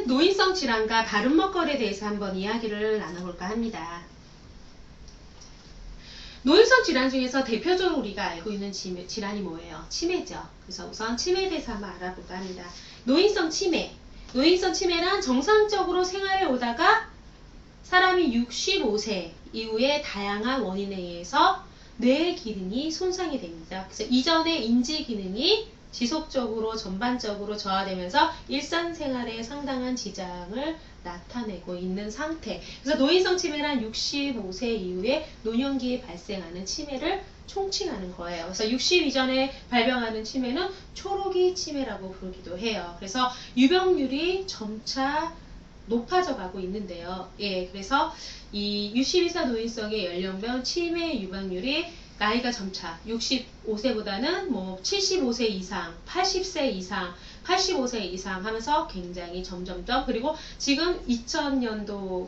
노인성 질환과 바른 먹거리에 대해서 한번 이야기를 나눠볼까 합니다. 노인성 질환 중에서 대표적으로 우리가 알고 있는 질환이 뭐예요? 치매죠. 그래서 우선 치매에 대해서 한번 알아볼까 합니다. 노인성 치매. 노인성 치매란 정상적으로 생활해 오다가 사람이 65세 이후에 다양한 원인에 의해서 뇌의 기능이 손상이 됩니다. 그래서 이전의 인지 기능이 지속적으로 전반적으로 저하되면서 일상생활에 상당한 지장을 나타내고 있는 상태. 그래서 노인성 치매란 65세 이후에 노년기에 발생하는 치매를 총칭하는 거예요. 그래서 60 이전에 발병하는 치매는 초록이 치매라고 부르기도 해요. 그래서 유병률이 점차 높아져 가고 있는데요. 예, 그래서 이 62세 노인성의 연령별 치매 유병률이 나이가 점차 65세보다는 뭐 75세 이상, 80세 이상, 85세 이상 하면서 굉장히 점점점, 그리고 지금 2000년도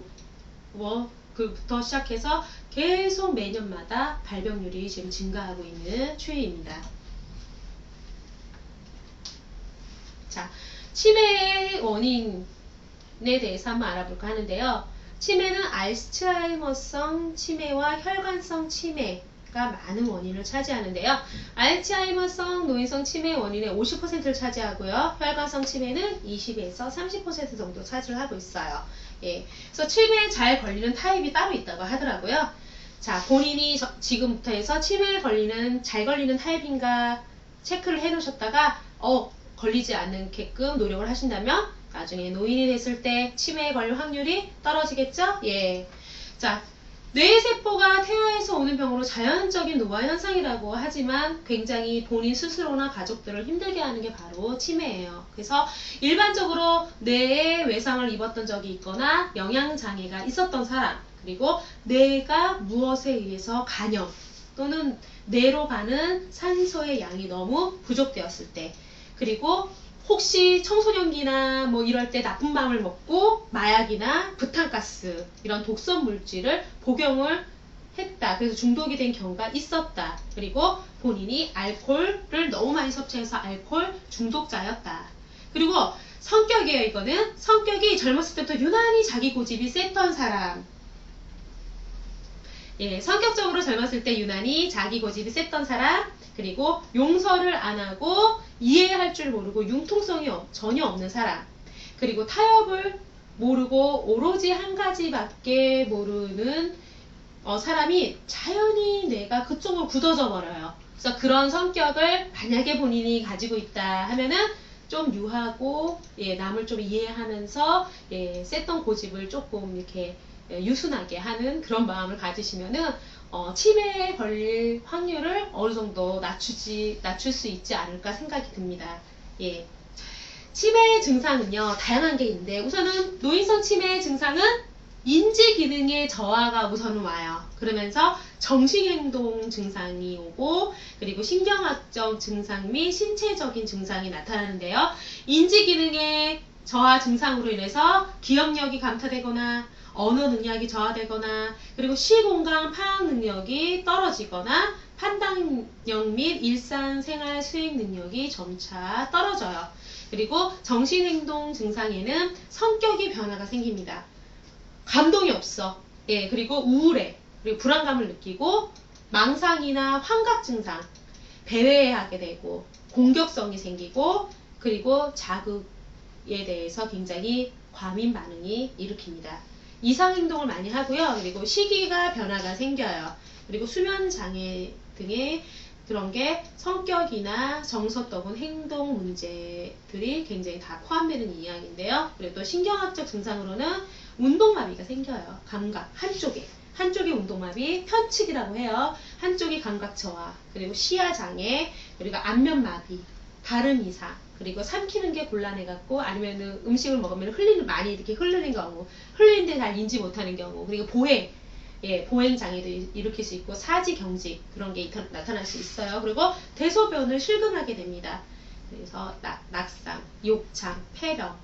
그부터 시작해서 계속 매년마다 발병률이 지금 증가하고 있는 추이입니다. 자, 치매의 원인에 대해서 한번 알아볼까 하는데요. 치매는 알츠하이머성 치매와 혈관성 치매가 많은 원인을 차지하는데요. 알츠하이머성 노인성 치매 원인의 50%를 차지하고요. 혈관성 치매는 20에서 30% 정도 차지를 하고 있어요. 예, 그래서 치매에 잘 걸리는 타입이 따로 있다고 하더라고요. 자, 본인이 지금부터 해서 치매에 잘 걸리는 타입인가 체크를 해 놓으셨다가 걸리지 않게끔 노력을 하신다면 나중에 노인이 됐을 때 치매에 걸릴 확률이 떨어지겠죠? 예. 자, 뇌세포가 태아에서 오는 병으로 자연적인 노화 현상이라고 하지만 굉장히 본인 스스로나 가족들을 힘들게 하는 게 바로 치매예요. 그래서 일반적으로 뇌에 외상을 입었던 적이 있거나 영양장애가 있었던 사람, 그리고 뇌가 무엇에 의해서 간염 또는 뇌로 가는 산소의 양이 너무 부족되었을 때, 그리고 혹시 청소년기나 뭐 이럴 때 나쁜 맘을 먹고 마약이나 부탄가스 이런 독성 물질을 복용을 했다. 그래서 중독이 된 경우가 있었다. 그리고 본인이 알코올을 너무 많이 섭취해서 알코올 중독자였다. 그리고 성격이에요. 이거는 성격이 젊었을 때부터 유난히 자기 고집이 셌던 사람. 예, 성격적으로 젊었을 때 유난히 자기 고집이 셌던 사람, 그리고 용서를 안 하고 이해할 줄 모르고 융통성이 전혀 없는 사람, 그리고 타협을 모르고 오로지 한 가지밖에 모르는 사람이 자연히 뇌가 그쪽으로 굳어져 버려요. 그래서 그런 성격을 만약에 본인이 가지고 있다 하면은 좀 유하고, 예, 남을 좀 이해하면서, 예, 셌던 고집을 조금 이렇게 유순하게 하는 그런 마음을 가지시면은 치매에 걸릴 확률을 어느 정도 낮출 수 있지 않을까 생각이 듭니다. 예. 치매의 증상은요, 다양한 게 있는데, 우선은 노인성 치매의 증상은 인지 기능의 저하가 우선은 와요. 그러면서 정신행동 증상이 오고, 그리고 신경학적 증상 및 신체적인 증상이 나타나는데요. 인지 기능의 저하 증상으로 인해서 기억력이 감퇴되거나 언어 능력이 저하되거나, 그리고 시공간 파악 능력이 떨어지거나 판단력 및 일상생활 수행 능력이 점차 떨어져요. 그리고 정신행동 증상에는 성격의 변화가 생깁니다. 감동이 없어. 예, 그리고 우울해. 그리고 불안감을 느끼고 망상이나 환각 증상, 배회하게 되고 공격성이 생기고, 그리고 자극에 대해서 굉장히 과민 반응이 일으킵니다. 이상행동을 많이 하고요. 그리고 시기가 변화가 생겨요. 그리고 수면장애 등의 그런 게 성격이나 정서 또는 행동 문제들이 굉장히 다 포함되는 이야기인데요. 그리고 또 신경학적 증상으로는 운동마비가 생겨요. 감각, 한쪽의 운동마비, 편측이라고 해요. 한쪽이 감각 저하, 그리고 시야장애, 그리고 안면마비, 발음 이상, 그리고 삼키는 게 곤란해갖고, 아니면은 음식을 먹으면 많이 이렇게 흐르는 경우, 흘리는데 잘 인지 못하는 경우, 그리고 보행 장애도 일으킬 수 있고, 사지 경직 그런 게 나타날 수 있어요. 그리고 대소변을 실금하게 됩니다. 그래서 낙상, 욕창, 폐렴,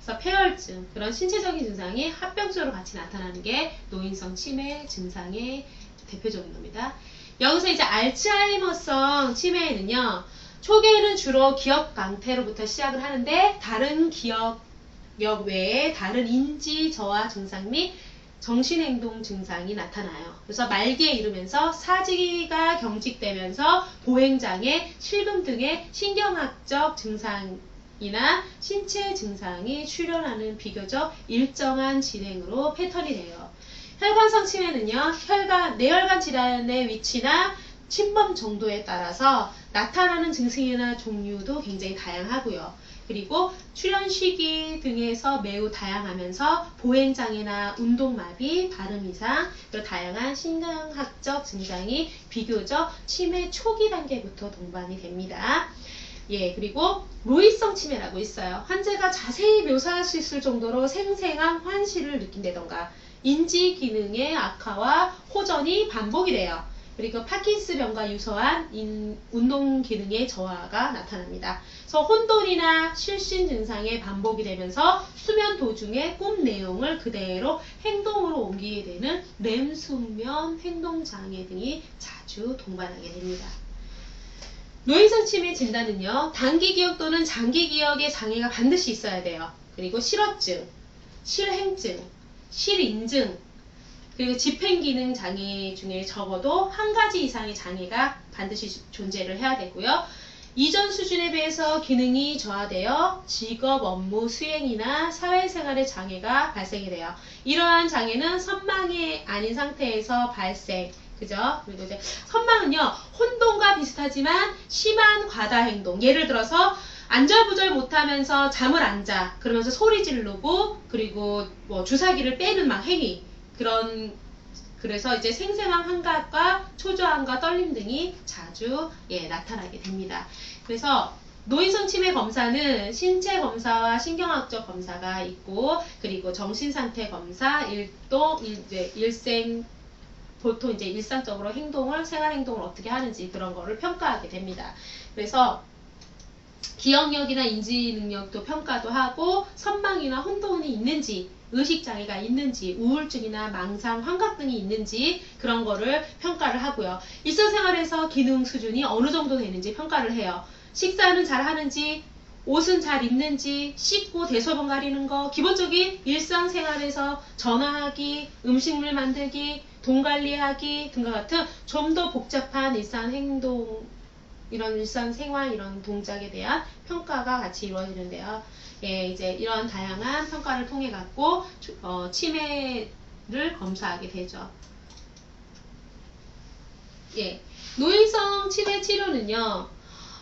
그래서 폐혈증, 그런 신체적인 증상이 합병적으로 같이 나타나는 게 노인성 치매 증상의 대표적인 겁니다. 여기서 이제 알츠하이머성 치매에는요, 초기에는 주로 기억 강퇴로부터 시작을 하는데, 다른 기억 외에 다른 인지 저하 증상 및 정신행동 증상이 나타나요. 그래서 말기에 이르면서 사지가 경직되면서 보행장애, 실금 등의 신경학적 증상이나 신체 증상이 출현하는 비교적 일정한 진행으로 패턴이 돼요. 혈관성 치매는요, 뇌혈관 질환의 위치나 침범 정도에 따라서 나타나는 증상이나 종류도 굉장히 다양하고요. 그리고 출현 시기 등에서 매우 다양하면서 보행장애나 운동마비, 발음이상, 다양한 신경학적 증상이 비교적 치매 초기 단계부터 동반이 됩니다. 예, 그리고 로이성 치매라고 있어요. 환자가 자세히 묘사할 수 있을 정도로 생생한 환시를 느낀다던가 인지 기능의 악화와 호전이 반복이 돼요. 그리고 파킨스병과 유사한 운동 기능의 저하가 나타납니다. 그래서 혼돈이나 실신 증상의 반복이 되면서 수면 도중에 꿈 내용을 그대로 행동으로 옮기게 되는 렘 수면 행동장애 등이 자주 동반하게 됩니다. 노인성 치매 진단은요, 단기 기억 또는 장기 기억의 장애가 반드시 있어야 돼요. 그리고 실어증, 실행증, 실인증, 그리고 집행기능 장애 중에 적어도 한 가지 이상의 장애가 반드시 존재를 해야 되고요. 이전 수준에 비해서 기능이 저하되어 직업 업무 수행이나 사회생활의 장애가 발생이 돼요. 이러한 장애는 선망이 아닌 상태에서 발생. 그죠? 그리고 이제 선망은요, 혼돈과 비슷하지만 심한 과다 행동. 예를 들어서 안절부절 못하면서 잠을 안 자. 그러면서 소리 지르고, 그리고 뭐 주사기를 빼는 막 행위. 그래서 이제 생생한 환각과 초조함과 떨림 등이 자주 나타나게 됩니다. 그래서 노인성 치매 검사는 신체 검사와 신경학적 검사가 있고, 그리고 정신상태 검사, 보통 이제 일상적으로 생활행동을 어떻게 하는지 그런 거를 평가하게 됩니다. 그래서 기억력이나 인지능력도 평가도 하고, 선망이나 혼돈이 있는지, 의식장애가 있는지, 우울증이나 망상, 환각 등이 있는지 그런 거를 평가를 하고요. 일상생활에서 기능 수준이 어느 정도 되는지 평가를 해요. 식사는 잘 하는지, 옷은 잘 입는지, 씻고 대소변 가리는 거, 기본적인 일상생활에서 전화하기, 음식물 만들기, 돈 관리하기 등과 같은 좀 더 복잡한 일상행동, 이런 일상생활, 이런 동작에 대한 평가가 같이 이루어지는데요. 예, 이제 이런 다양한 평가를 통해 갖고 치매를 검사하게 되죠. 예, 노인성 치매 치료는요,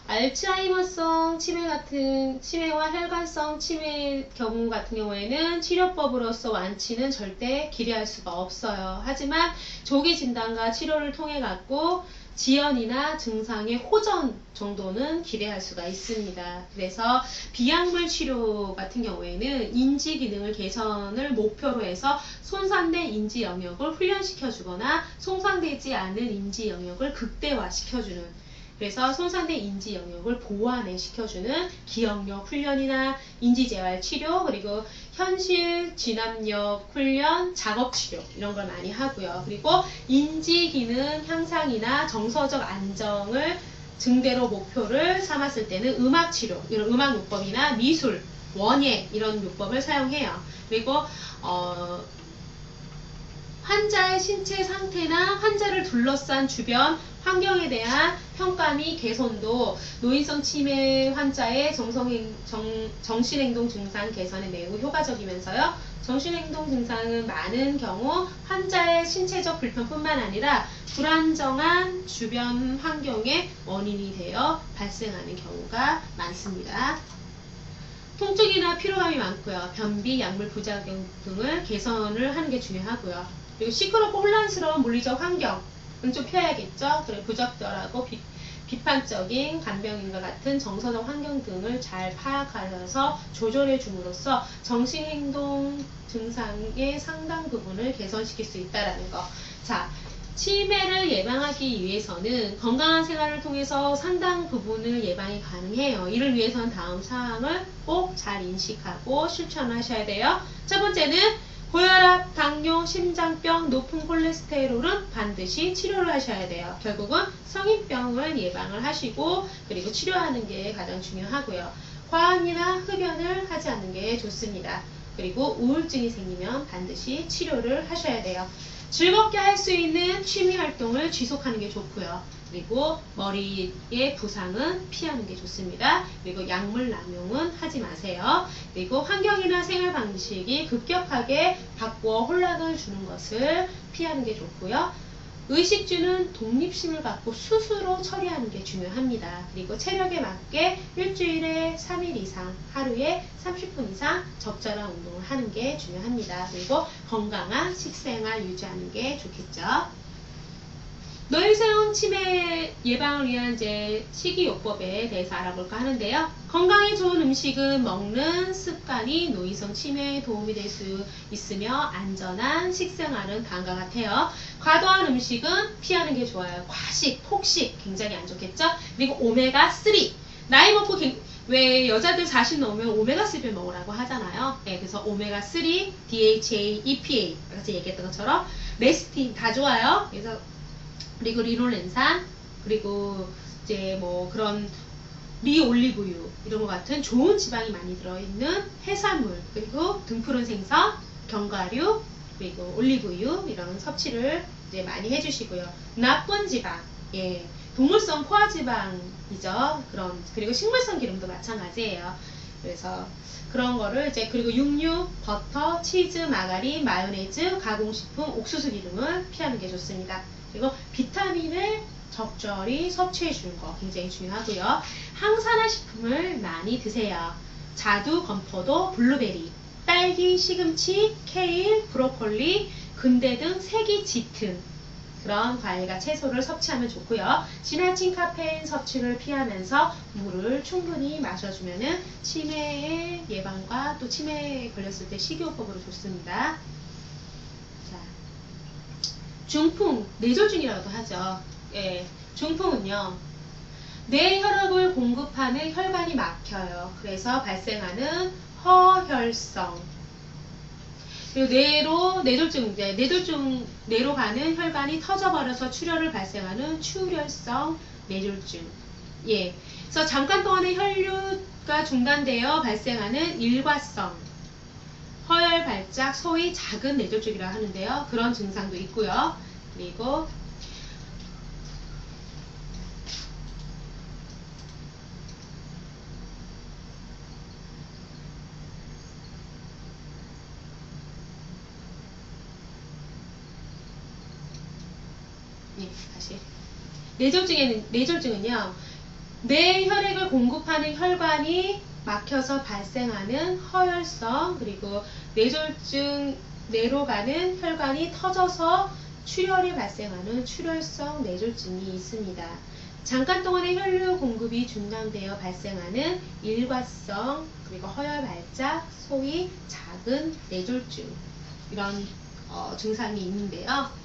알츠하이머성 치매와 혈관성 치매 경우 같은 경우에는 치료법으로서 완치는 절대 기대할 수가 없어요. 하지만 조기 진단과 치료를 통해 갖고 지연이나 증상의 호전 정도는 기대할 수가 있습니다. 그래서 비약물 치료 같은 경우에는 인지 기능을 개선을 목표로 해서 손상된 인지 영역을 훈련시켜 주거나 손상되지 않은 인지 영역을 극대화시켜주는, 그래서 손상된 인지 영역을 보완해 시켜주는 기억력 훈련이나 인지재활 치료, 그리고 현실 진압력 훈련, 작업 치료 이런 걸 많이 하고요. 그리고 인지 기능 향상이나 정서적 안정을 증대로 목표를 삼았을 때는 음악 치료, 이런 음악 요법이나 미술, 원예 이런 요법을 사용해요. 그리고 환자의 신체 상태나 환자를 둘러싼 주변 환경에 대한 평가 및 개선도 노인성 치매 환자의 정신행동 증상 개선에 매우 효과적이면서요. 정신행동 증상은 많은 경우 환자의 신체적 불편뿐만 아니라 불안정한 주변 환경의 원인이 되어 발생하는 경우가 많습니다. 통증이나 피로감이 많고요. 변비, 약물 부작용 등을 개선을 하는 게 중요하고요. 그리고 시끄럽고 혼란스러운 물리적 환경은 좀 피해야겠죠. 그리고 부적절하고 비판적인 간병인과 같은 정서적 환경 등을 잘 파악하여서 조절해 줌으로써 정신행동 증상의 상당 부분을 개선시킬 수 있다는 거. 자, 치매를 예방하기 위해서는 건강한 생활을 통해서 상당 부분을 예방이 가능해요. 이를 위해서는 다음 사항을 꼭 잘 인식하고 실천하셔야 돼요. 첫 번째는 고혈압, 당뇨, 심장병, 높은 콜레스테롤은 반드시 치료를 하셔야 돼요. 결국은 성인병을 예방을 하시고 그리고 치료하는 게 가장 중요하고요. 과음이나 흡연을 하지 않는 게 좋습니다. 그리고 우울증이 생기면 반드시 치료를 하셔야 돼요. 즐겁게 할 수 있는 취미 활동을 지속하는 게 좋고요. 그리고 머리의 부상은 피하는 게 좋습니다. 그리고 약물 남용은 하지 마세요. 그리고 환경이나 생활 방식이 급격하게 바꾸어 혼란을 주는 것을 피하는 게 좋고요. 의식주는 독립심을 갖고 스스로 처리하는 게 중요합니다. 그리고 체력에 맞게 일주일에 3일 이상, 하루에 30분 이상 적절한 운동을 하는 게 중요합니다. 그리고 건강한 식생활 유지하는 게 좋겠죠. 노인성 치매 예방을 위한 이제 식이요법에 대해서 알아볼까 하는데요. 건강에 좋은 음식은 먹는 습관이 노인성 치매에 도움이 될 수 있으며 안전한 식생활은 다음과 같아요. 과도한 음식은 피하는 게 좋아요. 과식, 폭식 굉장히 안 좋겠죠. 그리고 오메가3 나이 먹고 왜 여자들 40 넘으면 오메가3를 먹으라고 하잖아요. 네, 그래서 오메가3, DHA, EPA 같이 얘기했던 것처럼 레시틴 다 좋아요. 그래서 그리고 리노렌산, 그리고 이제 뭐 그런 리올리브유 이런 것 같은 좋은 지방이 많이 들어있는 해산물, 그리고 등푸른 생선, 견과류, 그리고 올리브유 이런 섭취를 이제 많이 해주시고요. 나쁜 지방, 예, 동물성 포화지방이죠. 그리고 식물성 기름도 마찬가지예요. 그래서 그런 거를 이제 그리고 육류, 버터, 치즈, 마가린, 마요네즈, 가공식품, 옥수수 기름을 피하는 게 좋습니다. 그리고 비타민을 적절히 섭취해 주는 거 굉장히 중요하고요. 항산화 식품을 많이 드세요. 자두, 건포도, 블루베리, 딸기, 시금치, 케일, 브로콜리, 근대 등 색이 짙은 그런 과일과 채소를 섭취하면 좋고요. 지나친 카페인 섭취를 피하면서 물을 충분히 마셔주면은 치매의 예방과 또 치매에 걸렸을 때 식이요법으로 좋습니다. 자, 중풍, 뇌졸중이라고도 하죠. 예, 중풍은요, 뇌 혈액을 공급하는 혈관이 막혀요. 그래서 발생하는 허혈성. 그리고 뇌로 가는 혈관이 터져버려서 출혈을 발생하는 출혈성 뇌졸중. 예. 그래서 잠깐 동안의 혈류가 중단되어 발생하는 일과성 허혈 발작, 소위 작은 뇌졸중이라고 하는데요. 그런 증상도 있고요. 그리고 다시 뇌졸중은요, 뇌 혈액을 공급하는 혈관이 막혀서 발생하는 허혈성, 그리고 뇌졸중, 뇌로 가는 혈관이 터져서 출혈이 발생하는 출혈성 뇌졸중이 있습니다. 잠깐 동안의 혈류 공급이 중단되어 발생하는 일과성, 그리고 허혈 발작, 소위 작은 뇌졸중, 이런 증상이 있는데요.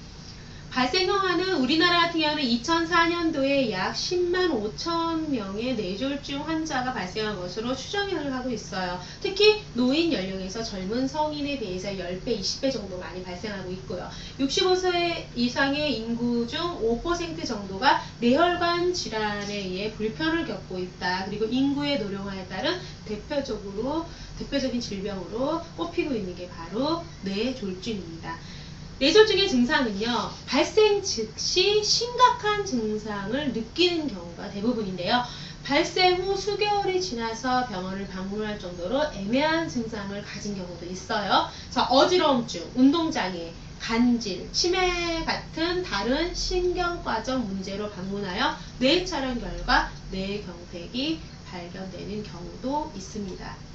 발생경화는 우리나라 같은 경우는 2004년도에 약 10만 5천 명의 뇌졸중 환자가 발생한 것으로 추정을 하고 있어요. 특히 노인 연령에서 젊은 성인에 비해서 10배, 20배 정도 많이 발생하고 있고요. 65세 이상의 인구 중 5% 정도가 뇌혈관 질환에 의해 불편을 겪고 있다. 그리고 인구의 노령화에 따른 대표적인 질병으로 꼽히고 있는 게 바로 뇌졸중입니다. 뇌졸중의 증상은요, 발생 즉시 심각한 증상을 느끼는 경우가 대부분인데요. 발생 후 수개월이 지나서 병원을 방문할 정도로 애매한 증상을 가진 경우도 있어요. 자, 어지러움증, 운동장애, 간질, 치매 같은 다른 신경과적 문제로 방문하여 뇌 촬영 결과 뇌경색이 발견되는 경우도 있습니다.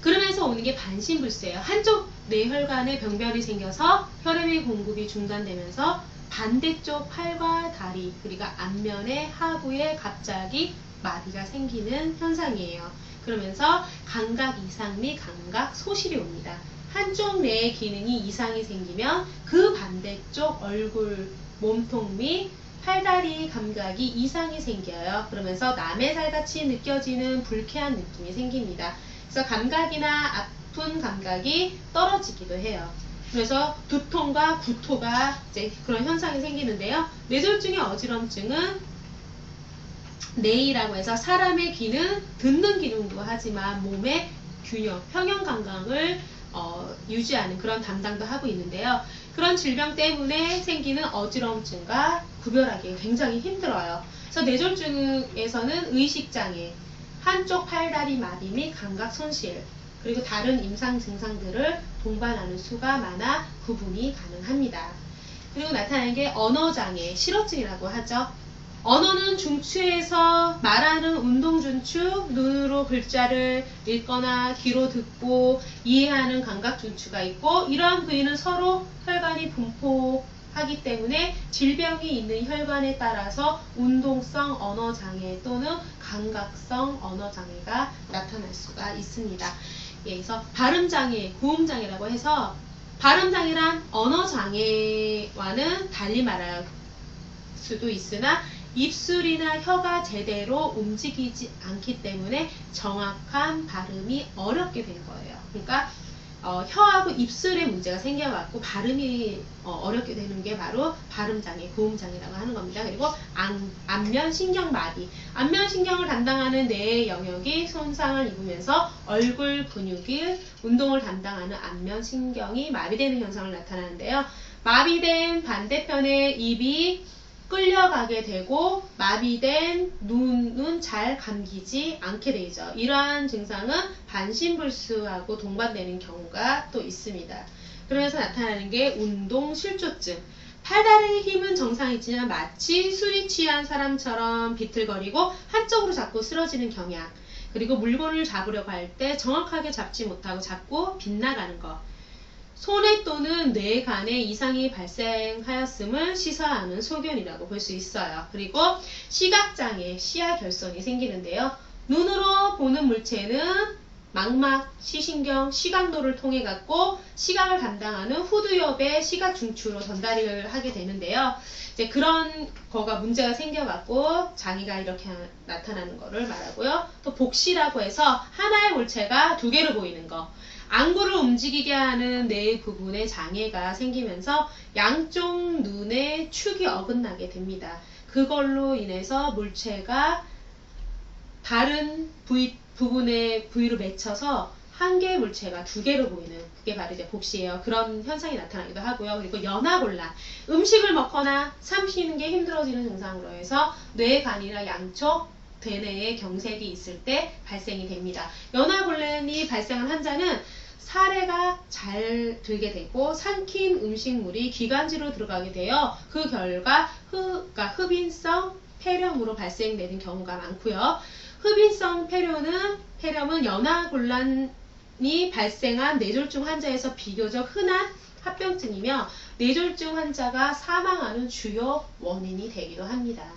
그러면서 오는 게 반신불수예요. 한쪽 뇌혈관에 병변이 생겨서 혈액의 공급이 중단되면서 반대쪽 팔과 다리, 그리고 안면의 하부에 갑자기 마비가 생기는 현상이에요. 그러면서 감각 이상 및 감각 소실이 옵니다. 한쪽 뇌의 기능이 이상이 생기면 그 반대쪽 얼굴, 몸통 및 팔다리 감각이 이상이 생겨요. 그러면서 남의 살같이 느껴지는 불쾌한 느낌이 생깁니다. 그래서 감각이나 아픈 감각이 떨어지기도 해요. 그래서 두통과 구토가 이제 그런 현상이 생기는데요. 뇌졸중의 어지럼증은 뇌이라고 해서 사람의 기능, 듣는 기능도 하지만 몸의 균형, 평형 감각을 유지하는 그런 담당도 하고 있는데요. 그런 질병 때문에 생기는 어지러움증과 구별하기 굉장히 힘들어요. 그래서 뇌졸중에서는 의식장애, 한쪽 팔다리 마비 및 감각 손실, 그리고 다른 임상 증상들을 동반하는 수가 많아 구분이 가능합니다. 그리고 나타나는 게 언어장애, 실어증이라고 하죠. 언어는 중추에서 말하는 운동중추, 눈으로 글자를 읽거나 귀로 듣고 이해하는 감각중추가 있고, 이러한 부위는 서로 혈관이 분포하기 때문에 질병이 있는 혈관에 따라서 운동성 언어장애 또는 감각성 언어장애가 나타날 수가 있습니다. 예, 그래서 발음장애, 구음장애라고 해서 발음장애란 언어장애와는 달리 말할 수도 있으나 입술이나 혀가 제대로 움직이지 않기 때문에 정확한 발음이 어렵게 된 거예요. 그러니까 혀하고 입술에 문제가 생겨갖고 발음이 어렵게 되는 게 바로 발음장애, 구음장애라고 하는 겁니다. 그리고 안면신경마비, 안면신경을 담당하는 뇌의 영역이 손상을 입으면서 얼굴 근육이 운동을 담당하는 안면신경이 마비되는 현상을 나타나는데요. 마비된 반대편의 입이 끌려가게 되고 마비된 눈은 잘 감기지 않게 되죠. 이러한 증상은 반신불수하고 동반되는 경우가 또 있습니다. 그러면서 나타나는 게 운동실조증. 팔다리의 힘은 정상이지만 마치 술이 취한 사람처럼 비틀거리고 한쪽으로 자꾸 쓰러지는 경향. 그리고 물건을 잡으려고 할 때 정확하게 잡지 못하고 자꾸 빗나가는 것. 손해 또는 뇌간에 이상이 발생하였음을 시사하는 소견이라고 볼 수 있어요. 그리고 시각장애, 시야결손이 생기는데요. 눈으로 보는 물체는 망막, 시신경, 시각노를 통해 갖고 시각을 담당하는 후두엽의 시각중추로 전달을 하게 되는데요. 이제 그런 거가 문제가 생겨갖고 장애가 이렇게 나타나는 거를 말하고요. 또 복시라고 해서 하나의 물체가 두 개로 보이는 거. 안구를 움직이게 하는 뇌 부분에 장애가 생기면서 양쪽 눈의 축이 어긋나게 됩니다. 그걸로 인해서 물체가 다른 부분의 부위로 맺혀서 한 개의 물체가 두 개로 보이는, 그게 바로 이제 복시예요. 그런 현상이 나타나기도 하고요. 그리고 연하곤란, 음식을 먹거나 삼키는 게 힘들어지는 증상으로 해서 뇌간이나 양쪽 대뇌에 경색이 있을 때 발생이 됩니다. 연하곤란이 발생한 환자는 사례가 잘 들게 되고 삼킨 음식물이 기관지로 들어가게 되어 그 결과 그러니까 흡인성 폐렴으로 발생되는 경우가 많고요. 흡인성 폐렴은 연하곤란이 발생한 뇌졸중 환자에서 비교적 흔한 합병증이며 뇌졸중 환자가 사망하는 주요 원인이 되기도 합니다.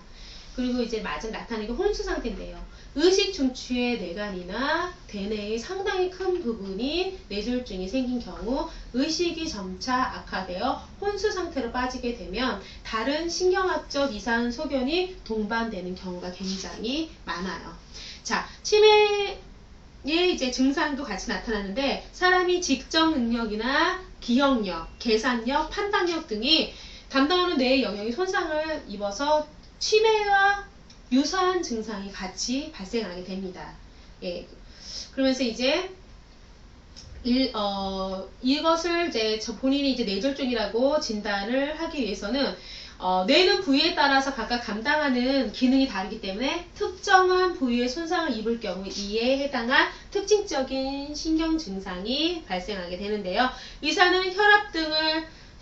그리고 이제 마저 나타나는 게 혼수 상태인데요. 의식 중추의 뇌간이나 대뇌의 상당히 큰 부분이 뇌졸중이 생긴 경우 의식이 점차 악화되어 혼수 상태로 빠지게 되면 다른 신경학적 이상 소견이 동반되는 경우가 굉장히 많아요. 자, 치매의 이제 증상도 같이 나타나는데 사람이 직접 능력이나 기억력, 계산력, 판단력 등이 담당하는 뇌의 영역이 손상을 입어서 치매와 유사한 증상이 같이 발생하게 됩니다. 예. 그러면서 이제 이것을 이제 본인이 이제 뇌졸중이라고 진단을 하기 위해서는 뇌는 부위에 따라서 각각 감당하는 기능이 다르기 때문에 특정한 부위의 손상을 입을 경우 이에 해당한 특징적인 신경 증상이 발생하게 되는데요. 의사는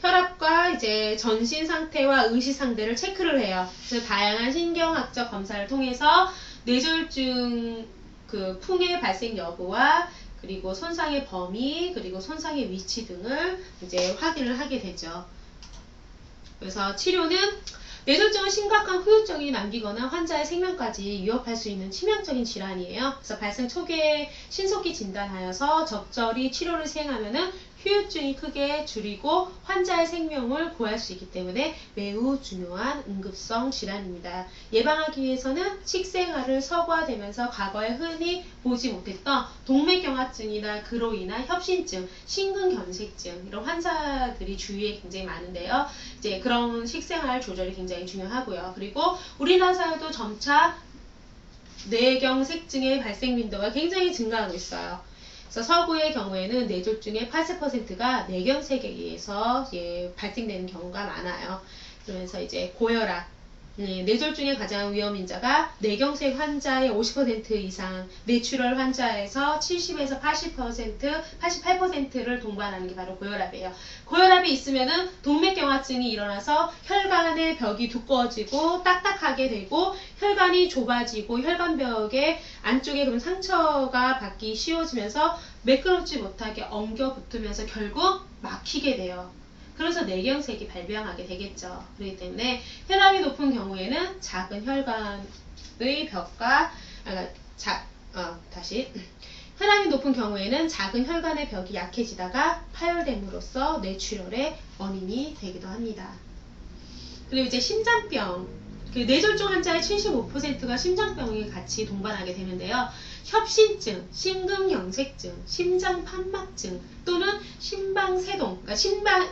혈압과 이제 전신 상태와 의식 상태를 체크를 해요. 그래서 다양한 신경학적 검사를 통해서 뇌졸중 그 풍의 발생 여부와 그리고 손상의 범위, 그리고 손상의 위치 등을 이제 확인을 하게 되죠. 그래서 치료는 뇌졸중은 심각한 후유증이 남기거나 환자의 생명까지 위협할 수 있는 치명적인 질환이에요. 그래서 발생 초기에 신속히 진단하여서 적절히 치료를 시행하면은 후유증이 크게 줄이고 환자의 생명을 구할 수 있기 때문에 매우 중요한 응급성 질환입니다. 예방하기 위해서는 식생활을 서구화되면서 과거에 흔히 보지 못했던 동맥경화증이나 그로 인한 협신증, 심근경색증 이런 환자들이 주위에 굉장히 많은데요. 이제 그런 식생활 조절이 굉장히 중요하고요. 그리고 우리나라 사회도 점차 뇌경색증의 발생 빈도가 굉장히 증가하고 있어요. 그래서 서구의 경우에는 뇌졸중의 80%가 뇌경색에 의해서 발생되는 경우가 많아요. 그러면서 이제 고혈압, 뇌졸중의 가장 위험인자가 뇌경색 환자의 50% 이상, 뇌출혈 환자에서 70에서 80%, 88%를 동반하는 게 바로 고혈압이에요. 고혈압이 있으면은 동맥경화증이 일어나서 혈관의 벽이 두꺼워지고 딱딱하게 되고 혈관이 좁아지고 혈관벽의 안쪽에 그런 상처가 받기 쉬워지면서 매끄럽지 못하게 엉겨 붙으면서 결국 막히게 돼요. 그래서 뇌경색이 발병하게 되겠죠. 그렇기 때문에 혈압이 높은 경우에는 작은 혈관의 벽과 혈압이 높은 경우에는 작은 혈관의 벽이 약해지다가 파열됨으로써 뇌출혈의 원인이 되기도 합니다. 그리고 이제 심장병, 뇌졸중 환자의 75%가 심장병에 같이 동반하게 되는데요. 협심증, 심근경색증, 심장판막증 또는 심방세동, 그러니까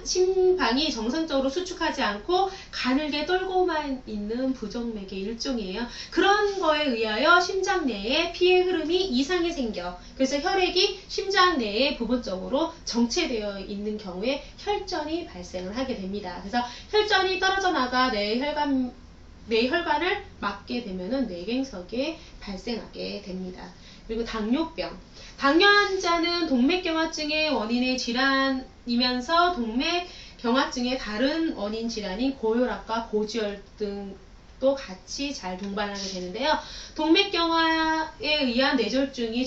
심방이 정상적으로 수축하지 않고 가늘게 떨고만 있는 부정맥의 일종이에요. 그런 거에 의하여 심장 내에 피의 흐름이 이상이 생겨. 그래서 혈액이 심장 내에 부분적으로 정체되어 있는 경우에 혈전이 발생을 하게 됩니다. 그래서 혈전이 떨어져 나가 뇌혈관을 막게 되면은 뇌경색이 발생하게 됩니다. 그리고 당뇨병. 당뇨 환자는 동맥경화증의 원인의 질환이면서 동맥경화증의 다른 원인 질환인 고혈압과 고지혈증도 같이 잘 동반하게 되는데요. 동맥경화에 의한 뇌졸중이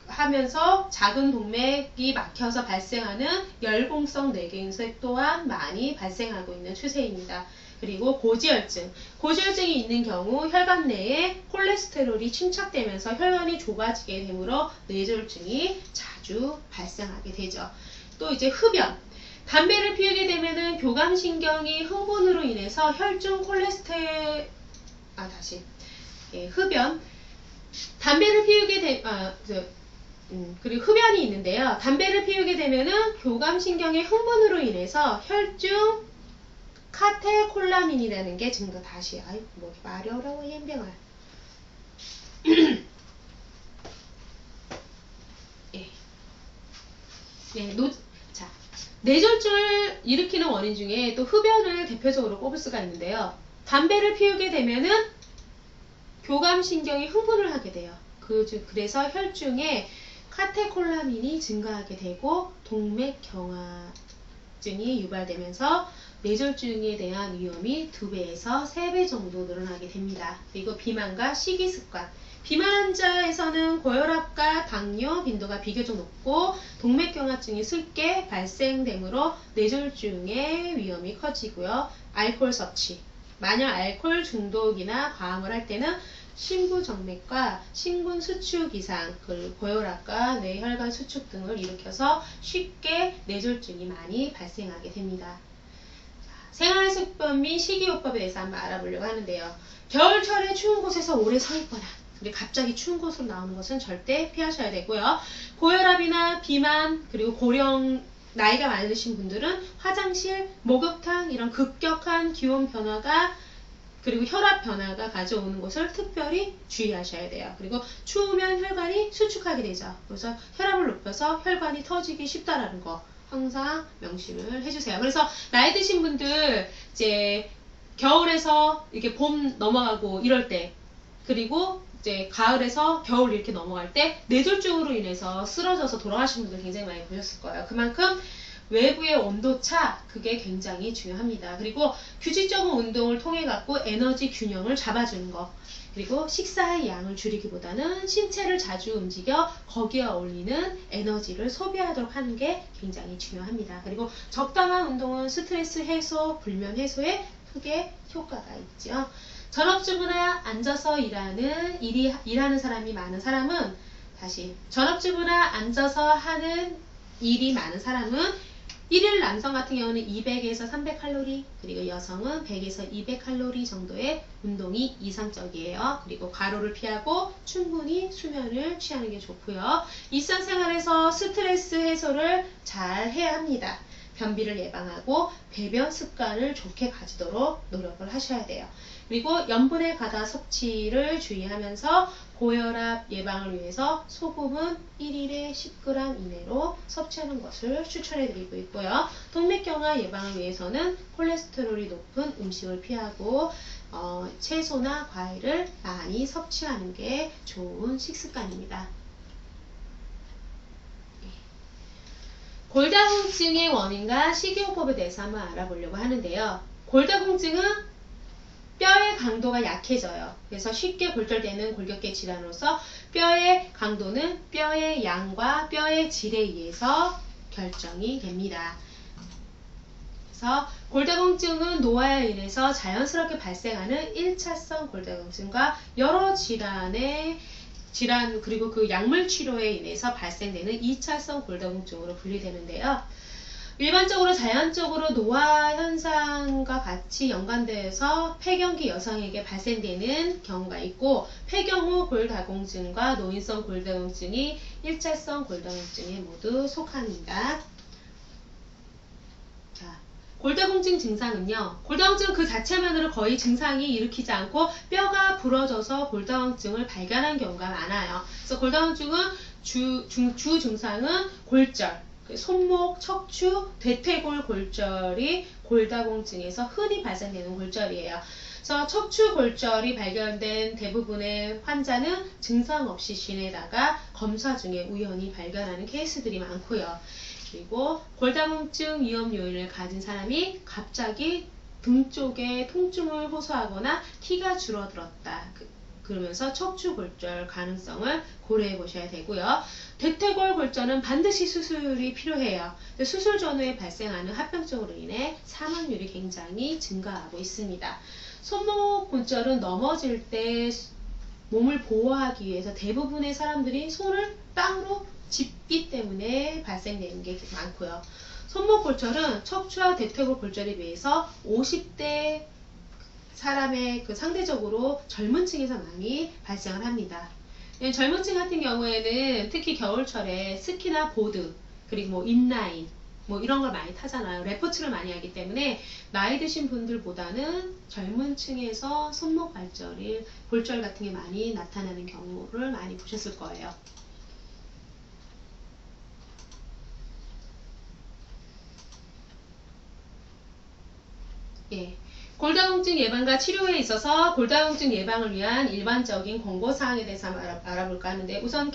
증가하면서 작은 동맥이 막혀서 발생하는 열공성 뇌경색 또한 많이 발생하고 있는 추세입니다. 그리고 고지혈증. 고지혈증이 있는 경우 혈관 내에 콜레스테롤이 침착되면서 혈관이 좁아지게 되므로 뇌졸중이 자주 발생하게 되죠. 또 이제 흡연. 담배를 피우게 되면은 교감신경이 흥분으로 인해서 혈중 흡연. 담배를 피우게 그리고 흡연이 있는데요. 담배를 피우게 되면은 교감신경의 흥분으로 인해서 혈중 카테콜라민이라는 게 말이 어려워 옌병아. 뇌졸중을 일으키는 원인 중에 또 흡연을 대표적으로 꼽을 수가 있는데요. 담배를 피우게 되면은 교감신경이 흥분을 하게 돼요. 그래서 혈중에 카테콜라민이 증가하게 되고 동맥경화증이 유발되면서 뇌졸중에 대한 위험이 2배에서 3배 정도 늘어나게 됩니다. 그리고 비만과 식이습관. 비만 환자에서는 고혈압과 당뇨 빈도가 비교적 높고 동맥경화증이 쉽게 발생되므로 뇌졸중의 위험이 커지고요. 알코올 섭취. 만약 알코올 중독이나 과음을 할 때는 심부정맥과 심근 수축 이상, 고혈압과 뇌혈관 수축 등을 일으켜서 쉽게 뇌졸중이 많이 발생하게 됩니다. 생활습관 및 식이요법에 대해서 한번 알아보려고 하는데요. 겨울철에 추운 곳에서 오래 서 있거나 갑자기 추운 곳으로 나오는 것은 절대 피하셔야 되고요. 고혈압이나 비만 그리고 고령 나이가 많으신 분들은 화장실, 목욕탕 이런 급격한 기온 변화가 그리고 혈압 변화가 가져오는 것을 특별히 주의하셔야 돼요. 그리고 추우면 혈관이 수축하게 되죠. 그래서 혈압을 높여서 혈관이 터지기 쉽다라는 거 항상 명심을 해주세요. 그래서 나이 드신 분들 이제 겨울에서 이렇게 봄 넘어가고 이럴 때 그리고 이제 가을에서 겨울 이렇게 넘어갈 때 뇌졸중으로 인해서 쓰러져서 돌아가신 분들 굉장히 많이 보셨을 거예요. 그만큼 외부의 온도차 그게 굉장히 중요합니다. 그리고 규칙적인 운동을 통해 갖고 에너지 균형을 잡아주는 거 그리고 식사의 양을 줄이기보다는 신체를 자주 움직여 거기에 어울리는 에너지를 소비하도록 하는 게 굉장히 중요합니다. 그리고 적당한 운동은 스트레스 해소, 불면 해소에 크게 효과가 있죠. 전업주부나 앉아서 일하는 사람이 많은 사람은 전업주부나 앉아서 하는 일이 많은 사람은 일일 남성 같은 경우는 200에서 300칼로리 그리고 여성은 100에서 200칼로리 정도의 운동이 이상적이에요. 그리고 과로를 피하고 충분히 수면을 취하는 게 좋고요. 일상생활에서 스트레스 해소를 잘 해야 합니다. 변비를 예방하고 배변 습관을 좋게 가지도록 노력을 하셔야 돼요. 그리고 염분의 과다 섭취를 주의하면서 고혈압 예방을 위해서 소금은 1일에 10g 이내로 섭취하는 것을 추천해드리고 있고요. 동맥경화 예방을 위해서는 콜레스테롤이 높은 음식을 피하고 채소나 과일을 많이 섭취하는 게 좋은 식습관입니다. 골다공증의 원인과 식이요법에 대해서 한번 알아보려고 하는데요. 골다공증은 뼈의 강도가 약해져요. 그래서 쉽게 골절되는 골격계 질환으로서 뼈의 강도는 뼈의 양과 뼈의 질에 의해서 결정이 됩니다. 그래서 골다공증은 노화에 인해서 자연스럽게 발생하는 1차성 골다공증과 여러 질환 그리고 그 약물 치료에 인해서 발생되는 2차성 골다공증으로 분리되는데요. 일반적으로 자연적으로 노화 현상과 같이 연관되어서 폐경기 여성에게 발생되는 경우가 있고, 폐경 후 골다공증과 노인성 골다공증이 1차성 골다공증에 모두 속합니다. 자, 골다공증 증상은요, 골다공증은 그 자체만으로 거의 증상이 일으키지 않고 뼈가 부러져서 골다공증을 발견한 경우가 많아요. 그래서 골다공증은 주 증상은 골절, 손목, 척추, 대퇴골 골절이 골다공증에서 흔히 발생되는 골절이에요. 그래서 척추 골절이 발견된 대부분의 환자는 증상 없이 지내다가 검사 중에 우연히 발견하는 케이스들이 많고요. 그리고 골다공증 위험 요인을 가진 사람이 갑자기 등 쪽에 통증을 호소하거나 키가 줄어들었다, 그러면서 척추 골절 가능성을 고려해 보셔야 되고요. 대퇴골 골절은 반드시 수술이 필요해요. 수술 전후에 발생하는 합병증으로 인해 사망률이 굉장히 증가하고 있습니다. 손목 골절은 넘어질 때 몸을 보호하기 위해서 대부분의 사람들이 손을 땅으로 짚기 때문에 발생되는 게 많고요. 손목 골절은 척추와 대퇴골 골절에 비해서 50대 사람의 상대적으로 젊은 층에서 많이 발생을 합니다. 젊은 층 같은 경우에는 특히 겨울철에 스키나 보드, 그리고 뭐 인라인, 뭐 이런 걸 많이 타잖아요. 레포츠를 많이 하기 때문에 나이 드신 분들보다는 젊은 층에서 손목 골절 같은 게 많이 나타나는 경우를 많이 보셨을 거예요. 예. 골다공증 예방과 치료에 있어서 골다공증 예방을 위한 일반적인 권고사항에 대해서 한번 알아볼까 하는데, 우선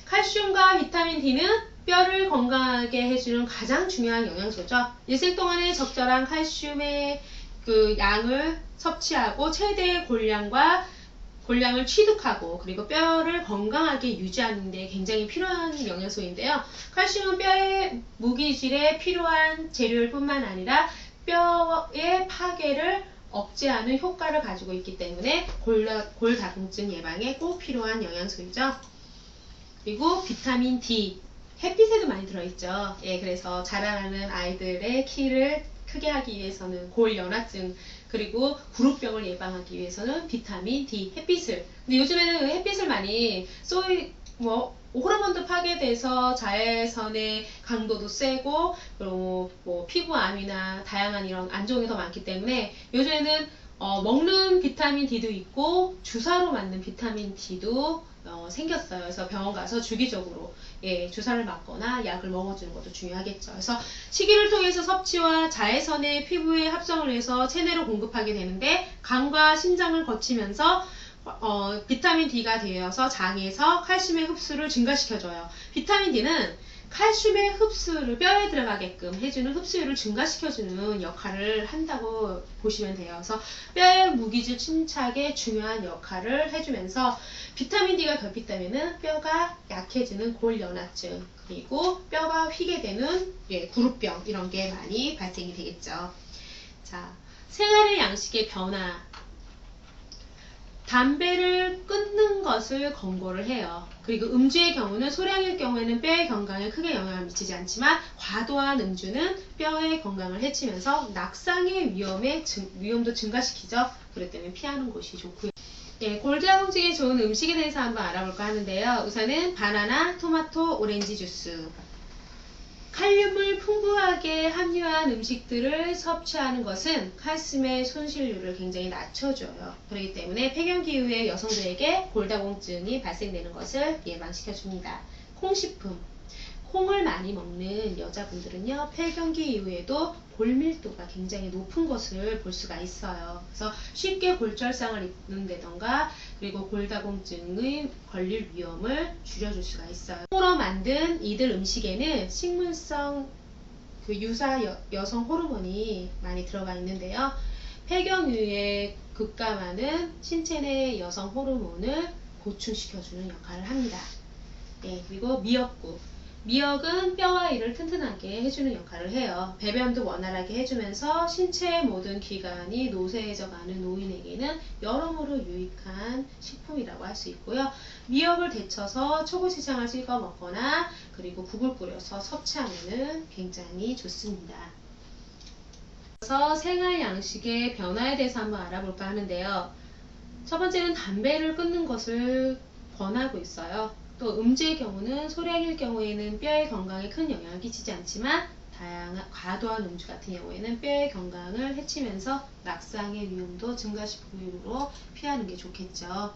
칼슘과 비타민 D는 뼈를 건강하게 해주는 가장 중요한 영양소죠. 일생 동안에 적절한 칼슘의 양을 섭취하고 최대의 골량을 취득하고, 그리고 뼈를 건강하게 유지하는 데 굉장히 필요한 영양소인데요. 칼슘은 뼈의 무기질에 필요한 재료일 뿐만 아니라 뼈의 파괴를 억제하는 효과를 가지고 있기 때문에 골다공증 예방에 꼭 필요한 영양소이죠. 그리고 비타민 D, 햇빛에도 많이 들어있죠. 예, 그래서 자라나는 아이들의 키를 크게 하기 위해서는 골연화증, 그리고 구루병을 예방하기 위해서는 비타민 D, 햇빛을. 근데 요즘에는 햇빛을 많이 호르몬도 파괴돼서 자외선의 강도도 세고, 그리고 뭐 피부암이나 다양한 이런 안 좋은 게 더 많기 때문에 요즘에는 먹는 비타민 D도 있고 주사로 맞는 비타민 D도 생겼어요. 그래서 병원 가서 주기적으로 주사를 맞거나 약을 먹어주는 것도 중요하겠죠. 그래서 식이를 통해서 섭취와 자외선의 피부에 합성을 해서 체내로 공급하게 되는데, 간과 신장을 거치면서 비타민 D가 되어서 장에서 칼슘의 흡수를 증가시켜줘요. 비타민 D는 칼슘의 흡수를 뼈에 들어가게끔 해주는 흡수율을 증가시켜주는 역할을 한다고 보시면 돼요. 그래서 뼈의 무기질 침착에 중요한 역할을 해주면서, 비타민 D가 결핍되면 뼈가 약해지는 골연화증, 그리고 뼈가 휘게 되는 구루병, 이런 게 많이 발생이 되겠죠. 자, 생활의 양식의 변화. 담배를 끊는 것을 권고를 해요. 그리고 음주의 경우는 소량일 경우에는 뼈의 건강에 크게 영향을 미치지 않지만, 과도한 음주는 뼈의 건강을 해치면서 낙상의 위험도 증가시키죠. 그렇기 때문에 피하는 것이 좋고요. 골다공증에 좋은 음식에 대해서 한번 알아볼까 하는데요. 우선은 바나나, 토마토, 오렌지 주스. 칼륨을 풍부하게 함유한 음식들을 섭취하는 것은 칼슘의 손실률을 굉장히 낮춰줘요. 그렇기 때문에 폐경기 이후에 여성들에게 골다공증이 발생되는 것을 예방시켜줍니다. 콩식품. 콩을 많이 먹는 여자분들은요, 폐경기 이후에도 골밀도가 굉장히 높은 것을 볼 수가 있어요. 그래서 쉽게 골절상을 입는다던가 그리고 골다공증의 걸릴 위험을 줄여줄 수가 있어요. 콩으로 만든 이들 음식에는 식물성 유사 여성 호르몬이 많이 들어가 있는데요. 폐경 이후에 급감하는 신체 내 여성 호르몬을 보충시켜주는 역할을 합니다. 네, 그리고 미역국. 미역은 뼈와 이를 튼튼하게 해주는 역할을 해요. 배변도 원활하게 해주면서 신체의 모든 기관이 노쇠해져가는 노인에게는 여러모로 유익한 식품이라고 할 수 있고요. 미역을 데쳐서 초고추장을 찍어 먹거나 그리고 국을 끓여서 섭취하면 굉장히 좋습니다. 그래서 생활 양식의 변화에 대해서 한번 알아볼까 하는데요. 첫 번째는 담배를 끊는 것을 권하고 있어요. 또 음주의 경우는 소량일 경우에는 뼈의 건강에 큰 영향을 끼치지 않지만 다양한 과도한 음주 같은 경우에는 뼈의 건강을 해치면서 낙상의 위험도 증가시키므로 피하는 게 좋겠죠.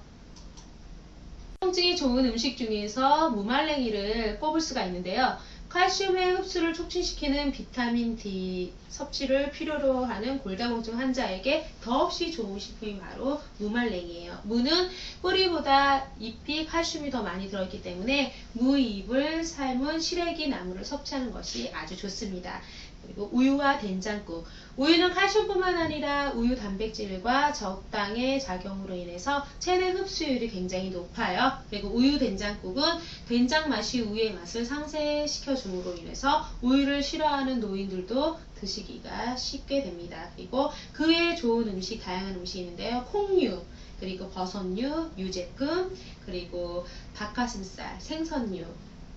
통증이 좋은 음식 중에서 무말랭이를 꼽을 수가 있는데요. 칼슘의 흡수를 촉진시키는 비타민 D 섭취를 필요로 하는 골다공증 환자에게 더없이 좋은 식품이 바로 무말랭이에요. 무는 뿌리보다 잎이 칼슘이 더 많이 들어있기 때문에 무잎을 삶은 시래기 나물을 섭취하는 것이 아주 좋습니다. 그리고 우유와 된장국. 우유는 칼슘뿐만 아니라 우유 단백질과 적당의 작용으로 인해서 체내 흡수율이 굉장히 높아요. 그리고 우유 된장국은 된장 맛이 우유의 맛을 상쇄시켜 줌으로 인해서 우유를 싫어하는 노인들도 드시기가 쉽게 됩니다. 그리고 그 외에 좋은 음식, 다양한 음식이 있는데요. 콩류, 그리고 버섯류, 유제품, 그리고 닭가슴살, 생선류,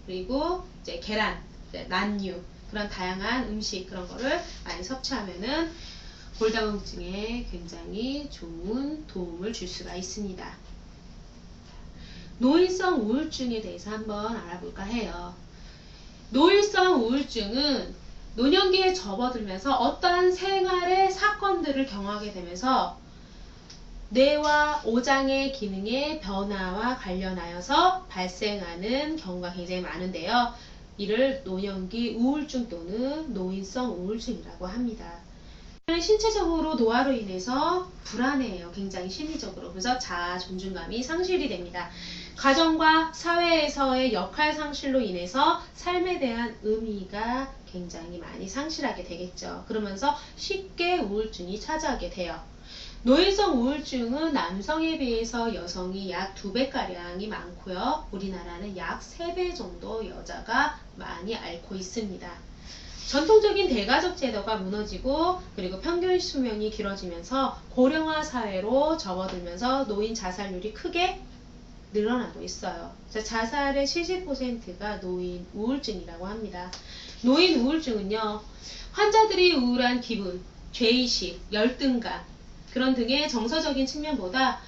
그리고 이제 계란, 난류, 그런 다양한 음식 그런 거를 많이 섭취하면은 골다공증에 굉장히 좋은 도움을 줄 수가 있습니다. 노인성 우울증에 대해서 한번 알아볼까 해요. 노인성 우울증은 노년기에 접어들면서 어떠한 생활의 사건들을 경험하게 되면서 뇌와 오장의 기능의 변화와 관련하여서 발생하는 경우가 굉장히 많은데요. 이를 노년기 우울증 또는 노인성 우울증이라고 합니다. 신체적으로 노화로 인해서 불안해해요. 굉장히 심리적으로. 그래서 자아 존중감이 상실이 됩니다. 가정과 사회에서의 역할 상실로 인해서 삶에 대한 의미가 굉장히 많이 상실하게 되겠죠. 그러면서 쉽게 우울증이 찾아오게 돼요. 노인성 우울증은 남성에 비해서 여성이 약 2배가량이 많고요. 우리나라는 약 3배 정도 여자가 많이 앓고 있습니다. 전통적인 대가족 제도가 무너지고 그리고 평균 수명이 길어지면서 고령화 사회로 접어들면서 노인 자살률이 크게 늘어나고 있어요. 자살의 70%가 노인 우울증이라고 합니다. 노인 우울증은요, 환자들이 우울한 기분, 죄의식, 열등감, 그런 등의 정서적인 측면보다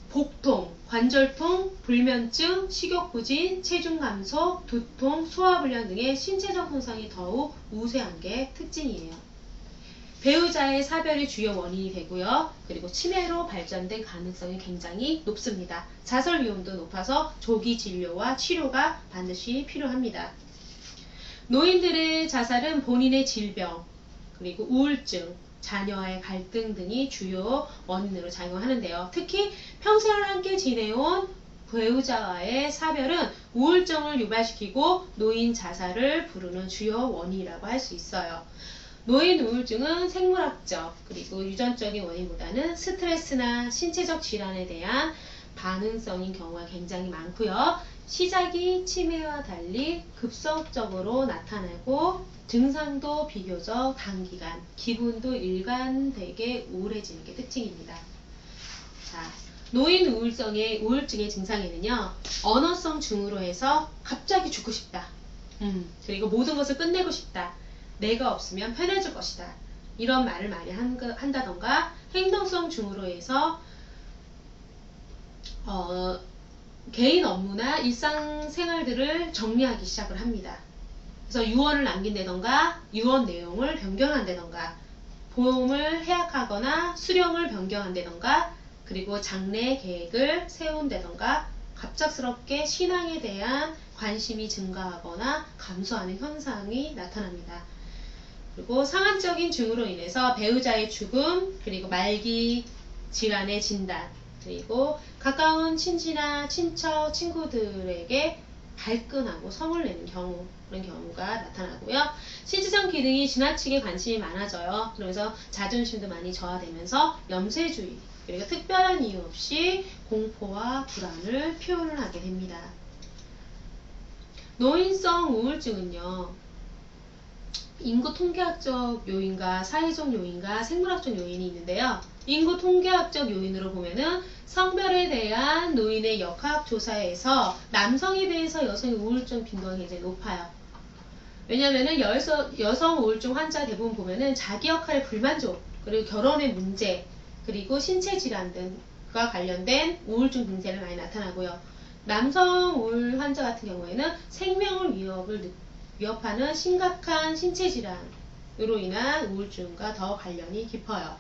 복통, 관절통, 불면증, 식욕부진, 체중 감소, 두통, 소화불량 등의 신체적 손상이 더욱 우세한 게 특징이에요. 배우자의 사별이 주요 원인이 되고요. 그리고 치매로 발전된 가능성이 굉장히 높습니다. 자살 위험도 높아서 조기 진료와 치료가 반드시 필요합니다. 노인들의 자살은 본인의 질병, 그리고 우울증, 자녀와의 갈등 등이 주요 원인으로 작용하는데요. 특히 평생을 함께 지내온 배우자와의 사별은 우울증을 유발시키고 노인 자살을 부르는 주요 원인이라고 할 수 있어요. 노인 우울증은 생물학적 그리고 유전적인 원인보다는 스트레스나 신체적 질환에 대한 반응성인 경우가 굉장히 많고요. 시작이 치매와 달리 급속적으로 나타나고 증상도 비교적 단기간, 기분도 일관되게 우울해지는 게 특징입니다. 자, 노인 우울증의 증상에는요, 언어성 증후로 해서 갑자기 죽고 싶다. 그리고 모든 것을 끝내고 싶다. 내가 없으면 편해질 것이다. 이런 말을 많이 한다던가, 행동성 증후로 해서 개인 업무나 일상생활들을 정리하기 시작을 합니다. 그래서 유언을 남긴다던가 유언 내용을 변경한다던가 보험을 해약하거나 수령을 변경한다던가 그리고 장래 계획을 세운다던가 갑작스럽게 신앙에 대한 관심이 증가하거나 감소하는 현상이 나타납니다. 그리고 상환적인 증으로 인해서 배우자의 죽음, 그리고 말기 질환의 진단, 그리고 가까운 친지나 친척, 친구들에게 발끈하고 성을 내는 경우, 그런 경우가 나타나고요. 신체적 기능이 지나치게 관심이 많아져요. 그래서 자존심도 많이 저하되면서 염세주의, 그리고 특별한 이유 없이 공포와 불안을 표현을 하게 됩니다. 노인성 우울증은요, 인구 통계학적 요인과 사회적 요인과 생물학적 요인이 있는데요. 인구 통계학적 요인으로 보면은 성별에 대한 노인의 역학조사에서 남성에 비해서 여성의 우울증 빈도가 굉장히 높아요. 왜냐면은 여성 우울증 환자 대부분 보면은 자기 역할의 불만족, 그리고 결혼의 문제, 그리고 신체 질환 등과 관련된 우울증 증세를 많이 나타나고요. 남성 우울 환자 같은 경우에는 생명을 위협하는 심각한 신체 질환으로 인한 우울증과 더 관련이 깊어요.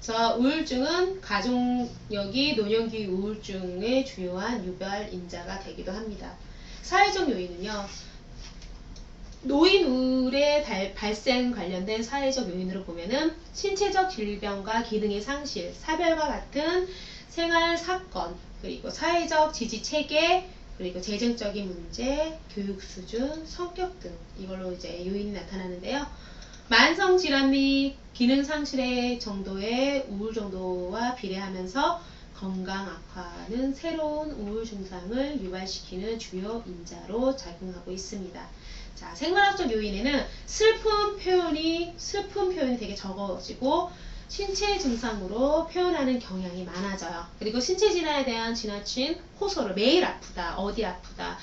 그래서 우울증은 가족력이 노년기 우울증의 주요한 유발 인자가 되기도 합니다. 사회적 요인은요, 노인 우울의 발생 관련된 사회적 요인으로 보면은 신체적 질병과 기능의 상실, 사별과 같은 생활 사건, 그리고 사회적 지지 체계, 그리고 재정적인 문제, 교육 수준, 성격 등 이걸로 이제 요인이 나타나는데요. 만성 질환 및 기능 상실의 정도의 우울 정도와 비례하면서 건강 악화는 새로운 우울 증상을 유발시키는 주요 인자로 작용하고 있습니다. 자, 생물학적 요인에는 슬픈 표현이 되게 적어지고 신체 증상으로 표현하는 경향이 많아져요. 그리고 신체 질환에 대한 지나친 호소를 매일 아프다, 어디 아프다,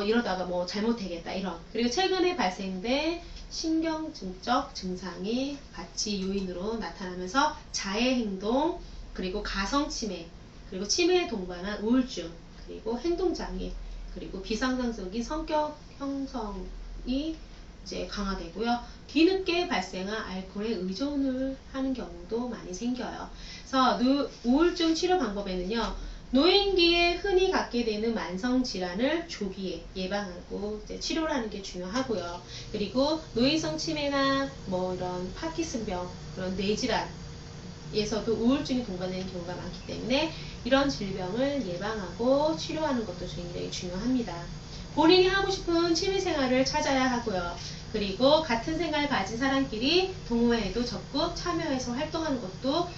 이러다가 뭐 잘못되겠다 이런. 그리고 최근에 발생된 신경증적 증상이 같이 요인으로 나타나면서 자해 행동, 그리고 가성 치매, 그리고 치매에 동반한 우울증, 그리고 행동장애, 그리고 비상상적인 성격 형성이 이제 강화되고요. 뒤늦게 발생한 알코올에 의존을 하는 경우도 많이 생겨요. 그래서 우울증 치료 방법에는요, 노인기에 흔히 갖게 되는 만성 질환을 조기에 예방하고 이제 치료를 하는 게 중요하고요. 그리고 노인성 치매나 뭐 이런 파킨슨병, 그런 뇌질환에서도 우울증이 동반되는 경우가 많기 때문에 이런 질병을 예방하고 치료하는 것도 굉장히 중요합니다. 본인이 하고 싶은 취미생활을 찾아야 하고요. 그리고 같은 생각을 가진 사람끼리 동호회에도 적극 참여해서 활동하는 것도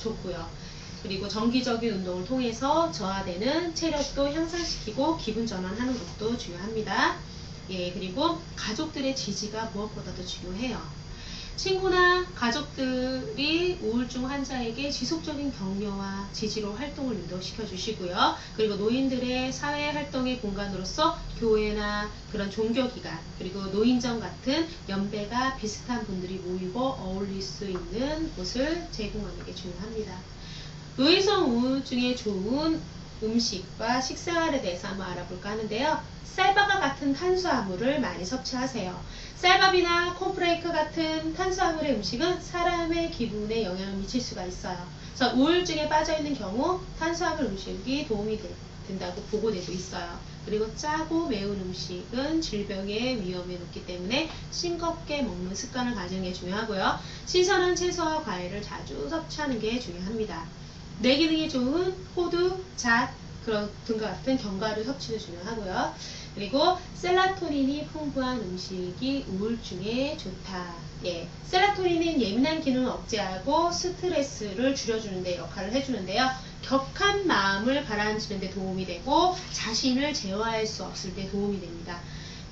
좋고요. 그리고 정기적인 운동을 통해서 저하되는 체력도 향상시키고 기분 전환하는 것도 중요합니다. 예, 그리고 가족들의 지지가 무엇보다도 중요해요. 친구나 가족들이 우울증 환자에게 지속적인 격려와 지지로 활동을 유도시켜 주시고요. 그리고 노인들의 사회 활동의 공간으로서 교회나 그런 종교기관, 그리고 노인정 같은 연배가 비슷한 분들이 모이고 어울릴 수 있는 곳을 제공하는 게 중요합니다. 노인성 우울증에 좋은 음식과 식생활에 대해서 한번 알아볼까 하는데요. 쌀밥과 같은 탄수화물을 많이 섭취하세요. 쌀밥이나 콘프레이크 같은 탄수화물의 음식은 사람의 기분에 영향을 미칠 수가 있어요. 그래서 우울증에 빠져있는 경우 탄수화물 음식이 도움이 된다고 보고되고 있어요. 그리고 짜고 매운 음식은 질병의 위험이 높기 때문에 싱겁게 먹는 습관을 가지는 게 중요하고요. 신선한 채소와 과일을 자주 섭취하는 게 중요합니다. 뇌 기능이 좋은 호두, 잣, 그런 등과 같은 견과류 섭취도 중요하고요. 그리고 셀라토닌이 풍부한 음식이 우울증에 좋다. 예, 셀라토닌은 예민한 기능을 억제하고 스트레스를 줄여주는 데 역할을 해주는데요. 격한 마음을 가라앉히는 데 도움이 되고 자신을 제어할 수 없을 때 도움이 됩니다.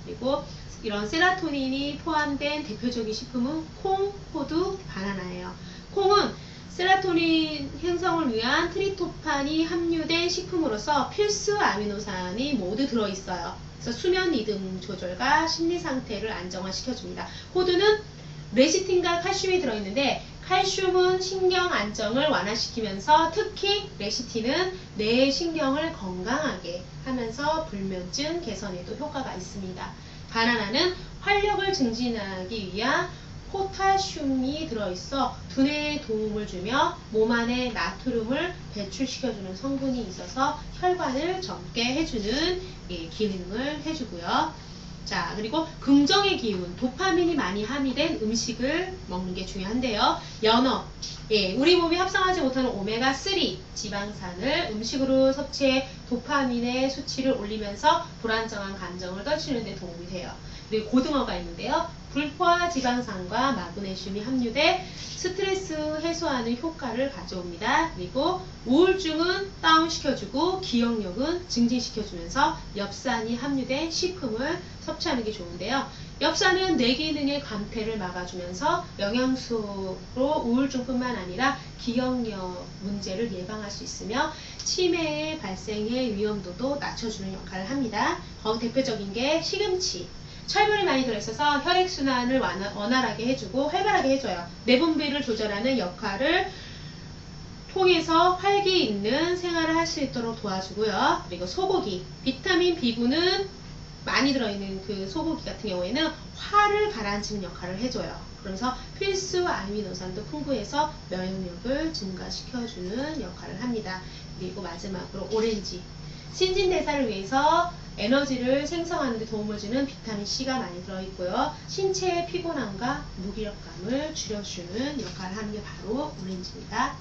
그리고 이런 셀라토닌이 포함된 대표적인 식품은 콩, 호두, 바나나예요. 콩은 셀라토닌 형성을 위한 트리토판이 함유된 식품으로서 필수 아미노산이 모두 들어있어요. 그래서 수면 리듬 조절과 심리 상태를 안정화시켜줍니다. 호두는 레시틴과 칼슘이 들어있는데 칼슘은 신경 안정을 완화시키면서 특히 레시틴은 뇌 신경을 건강하게 하면서 불면증 개선에도 효과가 있습니다. 바나나는 활력을 증진하기 위한 포타슘이 들어있어 두뇌에 도움을 주며 몸 안에 나트륨을 배출시켜주는 성분이 있어서 혈관을 젊게 해주는 기능을 해주고요. 자, 그리고 긍정의 기운, 도파민이 많이 함유된 음식을 먹는 게 중요한데요. 연어, 우리 몸이 합성하지 못하는 오메가3 지방산을 음식으로 섭취해 도파민의 수치를 올리면서 불안정한 감정을 떨치는 데 도움이 돼요. 그리고 고등어가 있는데요. 불포화 지방산과 마그네슘이 함유돼 스트레스 해소하는 효과를 가져옵니다. 그리고 우울증은 다운시켜주고 기억력은 증진시켜주면서 엽산이 함유된 식품을 섭취하는 게 좋은데요. 엽산은 뇌 기능의 감퇴를 막아주면서 영양소로 우울증뿐만 아니라 기억력 문제를 예방할 수 있으며 치매의 발생의 위험도도 낮춰주는 역할을 합니다. 대표적인 게 시금치. 철분이 많이 들어있어서 혈액순환을 원활하게 해주고 활발하게 해줘요. 내분비를 조절하는 역할을 통해서 활기 있는 생활을 할 수 있도록 도와주고요. 그리고 소고기, 비타민 B9는 많이 들어있는 그 소고기 같은 경우에는 화를 가라앉히는 역할을 해줘요. 그래서 필수 아미노산도 풍부해서 면역력을 증가시켜주는 역할을 합니다. 그리고 마지막으로 오렌지. 신진대사를 위해서 에너지를 생성하는 데 도움을 주는 비타민C가 많이 들어있고요. 신체의 피곤함과 무기력감을 줄여주는 역할을 하는 게 바로 오렌지입니다.